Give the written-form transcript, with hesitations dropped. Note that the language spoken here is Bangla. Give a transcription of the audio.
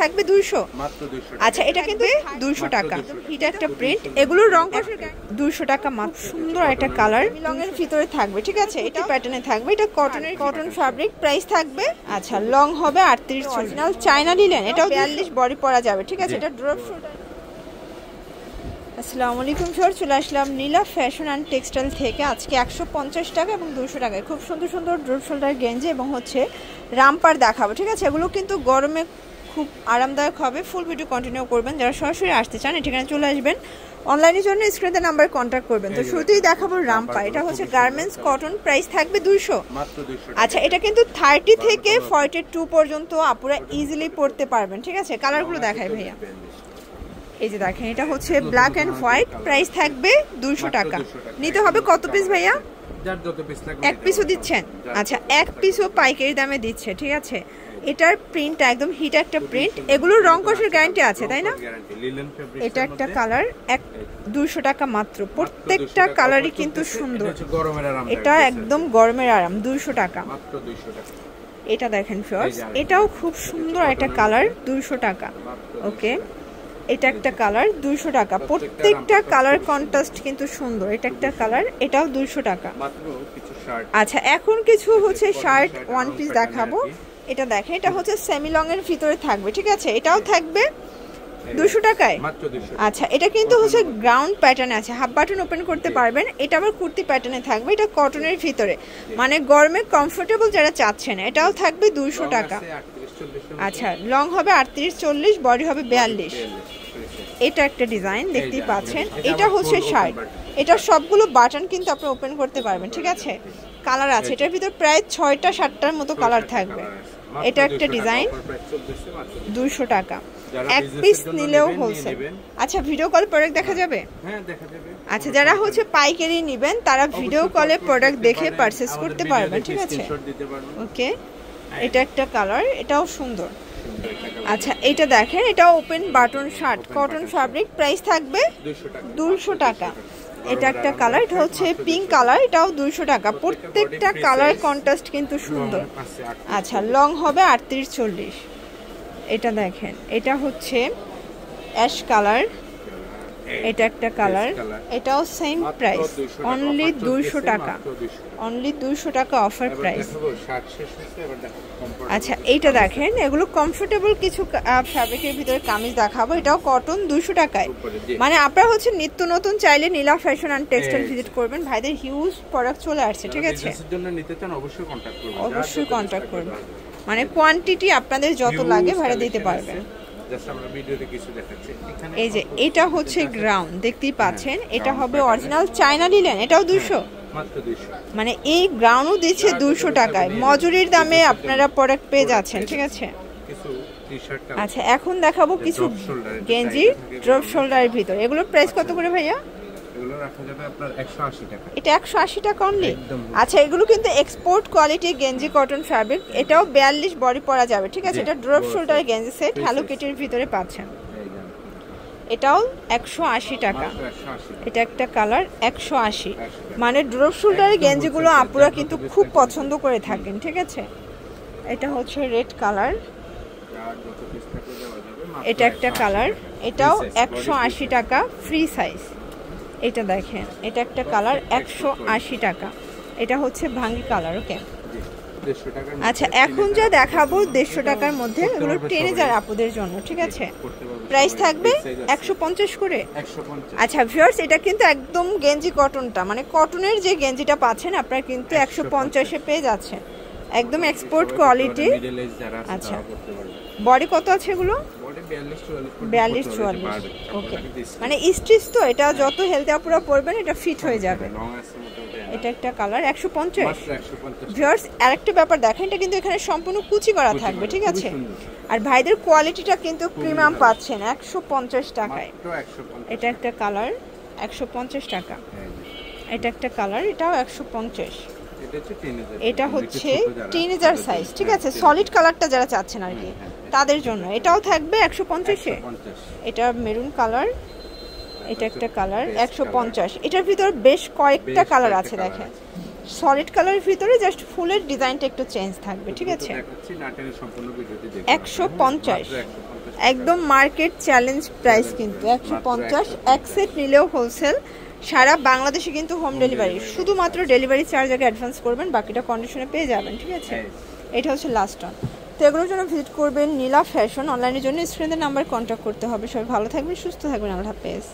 থাকবে 200 মাত্র 200 আচ্ছা এটা কিন্তু 200 টাকা এটা একটা প্রিন্ট এগুলোর রং কত 200 টাকা মাত্র সুন্দর একটা কালার লং এর ভিতরে থাকবে ঠিক আছে এটা প্যাটার্নে থাকবে এটা কটন ফ্যাব্রিক প্রাইস থাকবে আচ্ছা লং হবে 38 অরিজিনাল চায়না লিলেন এটাও 42 বডি পরা যাবে ঠিক আছে এটা ড্রপ শোল্ডার আসসালামু আলাইকুম স্যার চলে আসলাম নীলা ফ্যাশন অ্যান্ড টেক্সটাইল থেকে আজকে 150 টাকা এবং 200 টাকায় খুব সুন্দর সুন্দর ড্রপ শোল্ডার গেঞ্জি এবং হচ্ছে রামপার দেখাবো ঠিক আছে এগুলো কিন্তু গরমে খুব আরামদায়ক হবে ফুল ভিডিও কন্টিনিউ করবেন যারা সরাসরি আসতে চান এখানে চলে আসবেন অনলাইনের জন্য স্ক্রিনে নাম্বার কন্ট্যাক্ট করবেন তো শুরুতেই দেখাবো রামপার এটা হচ্ছে গার্মেন্টস কটন প্রাইস থাকবে 200 মাত্র 200 আচ্ছা এটা কিন্তু 30 থেকে 42 পর্যন্ত আপুরা ইজিলি পরতে পারবেন ঠিক আছে কালারগুলো দেখাই ভাইয়া এই যে দেখেন এটা হচ্ছে ব্ল্যাক এন্ড হোয়াইট প্রাইস থাকবে 200 টাকা নিতে হবে কত পিস ভাইয়া যার যত পিস লাগবে এক পিসও দিচ্ছেন আচ্ছা এক পিসও পাইকারি দামে দিচ্ছে ঠিক আছে এটার প্রিন্ট একদম হিট একটা প্রিন্ট এগুলোর রং কষের গ্যারান্টি আছে তাই না এটা একটা কালার 200 টাকা মাত্র প্রত্যেকটা কালারই কিন্তু সুন্দর এটা একদম গরমের আরাম 200 টাকা মাত্র 200 টাকা এটা দেখেন ফ্রেন্ডস এটাও খুব সুন্দর একটা কালার 200 টাকা ওকে এটা একটা কালার 200 টাকা প্রত্যেকটা কালার কন্ট্রাস্ট কিন্তু সুন্দর এটা একটা কালার এটাও 200 টাকা মাত্র কিছু শার্ট আচ্ছা এখন কিছু হচ্ছে শার্ট ওয়ান পিস দেখাবো এটা দেখেন এটা হচ্ছে সেমি লং এর ভিতরে থাকবে ঠিক আছে এটাও থাকবে 200 টাকায় মাত্র 200 আচ্ছা এটা কিন্তু হচ্ছে গ্রাউন্ড প্যাটার্ন আছে হাফ বাটন ওপেন করতে পারবেন এটা আবার কুর্তি প্যাটার্নে থাকবে এটা কটনের ভিতরে মানে গরমে কমফোর্টেবল যারা চাচ্ছেন এটাও থাকবে 200 টাকা আচ্ছা লং হবে 38 40 বডি হবে 42 এটা একটা ডিজাইন দেখতেই পাচ্ছেন এটা হচ্ছে শার্ট এটা সবগুলো বাটন কিন্তু আপনি ওপেন করতে পারবেন ঠিক আছে কালার আছে এটার ভিতর প্রায় 6টা 7টার মতো কালার থাকবে এটা একটা ডিজাইন 200 টাকা এক পিস নিলেও হোলসেল আচ্ছা ভিডিও কল প্রোডাক্ট দেখা যাবে হ্যাঁ দেখা যাবে আচ্ছা যারা হচ্ছে পাইকারি নেবেন তারা ভিডিও কলে প্রোডাক্ট দেখে পারচেজ করতে পারবেন ঠিক আছে ওকে এটা একটা কালার এটাও সুন্দর আচ্ছা এটা দেখেন এটা open button shirt cotton fabric price থাকবে 200 টাকা এটা একটা কালার এটা হচ্ছে পিঙ্ক কালার এটাও 200 টাকা প্রত্যেকটা কালার কন্ট্রাস্ট কিন্তু সুন্দর আচ্ছা লং হবে 38 40 এটা দেখেন এটা হচ্ছে অ্যাশ কালার এটা একটা কালার এটাও সেম প্রাইস অনলি 200 টাকা অনলি 200 টাকা অফার প্রাইস আচ্ছা এইটা দেখেন এগুলো কমফোর্টেবল কিছু ফ্যাব্রিকের ভিতরে কামিজ দেখাবো এটাও কটন 200 টাকায় মানে আপনারা হচ্ছে নিত্য নতুন চাইলে নীলা ফ্যাশন অ্যান্ড টেক্সটাইল ভিজিট করবেন ভাইদের হিউজ প্রোডাক্ট চলে আসছে ঠিক আছে অবশ্যই কন্ট্যাক্ট করবেন মানে কোয়ান্টিটি আপনাদের যত লাগে ভাড়া দিতে পারবেন এই যে এটা হচ্ছে গ্রাউন্ড দেখতেই পাচ্ছেন এটা হবে অরিজিনাল চায়না লিলেন এটাও 200 মানে এই গ্রাউন্ডও দিচ্ছে 200 টাকায় মজুরির দামে আপনারা প্রোডাক্ট পেয়ে যাচ্ছেন ঠিক আছে আচ্ছা এখন দেখাবো কিছু গেঞ্জি ড্রপ শোল্ডারের ভিতর এগুলোর প্রাইস কত করে ভাইয়া এটা 180 টাকা অনলি আচ্ছা এগুলো কিন্তু এক্সপোর্ট কোয়ালিটি গেঞ্জি কটন ফ্যাব্রিক এটাও 42 বডি পরা যাবে ঠিক আছে এটা ড্রপ শোল্ডার গেঞ্জি সেট হ্যালো কিটির ভিতরে পাচ্ছেন এটাও 180 টাকা এটা একটা কালার 180 মানে ড্রপ শোল্ডারের গেঞ্জিগুলো আপুরা কিন্তু খুব পছন্দ করে থাকেন ঠিক আছে এটা হচ্ছে রেড কালার এটা একটা কালার এটাও 180 টাকা ফ্রি সাইজ এটা দেখেন এটা একটা কালার 180 টাকা এটা হচ্ছে ভাঙ্গি কালার ওকে আচ্ছা এখন যা দেখাবো 150 টাকার মধ্যে এগুলো টেনে যায় আপুদের জন্য ঠিক আছে প্রাইস থাকবে 150 করে আচ্ছা ভিউয়ার্স এটা কিন্তু একদম গেঞ্জি কটনটা মানে কটনের যে গেঞ্জিটা পাচ্ছেন আপনারা কিন্তু 150 এ পেয়ে যাচ্ছেন একদম এক্সপোর্ট কোয়ালিটি আচ্ছা বডি কত আছে এগুলো 42 44 ওকে মানে স্টিচ তো এটা যত হেলদি আপুরা পরবেন এটা ফিট হয়ে যাবে এটা একটা কালার 150 ভিউয়ার্স আরেকটা ব্যাপার দেখেন এটা কিন্তু এখানে সম্পূর্ণ কুচি করা থাকবে ঠিক আছে আর ভাইদের কোয়ালিটিটা কিন্তু প্রিমিয়াম পাচ্ছেন 150 টাকায় এটা একটা কালার 150 টাকা এটা একটা কালার এটাও 150 এটা হচ্ছে টিনেজার সাইজ ঠিক আছে সলিড কালারটা যারা চাচ্ছেন আর কি তাদের জন্য এটাও থাকবে 150 এ এটা মেরুন কালার এটা একটা কালার 150 এটার ভিতর বেশ কয়েকটা কালার আছে দেখেন সলিড কালারের ভিতরে জাস্ট ফুলের ডিজাইনটা একটু চেঞ্জ থাকবে ঠিক আছে 150 একদম মার্কেট চ্যালেঞ্জ প্রাইস কিন্তু 150, এক সেট নিলেও হোলসেল। সারা বাংলাদেশে কিন্তু হোম ডেলিভারি, শুধুমাত্র ডেলিভারি চার্জ আগে অ্যাডভান্স করবেন, বাকিটা কন্ডিশনে পেয়ে যাবেন, ঠিক আছে? এটা হচ্ছে লাস্ট অন। তো এগুলোর জন্য ভিজিট করবেন নীলা ফ্যাশন। অনলাইনের জন্য স্ক্রিনের নাম্বার কন্ট্যাক্ট করতে হবে। সবাই ভালো থাকবেন, সুস্থ থাকবেন, আল্লাহ হাফেজ।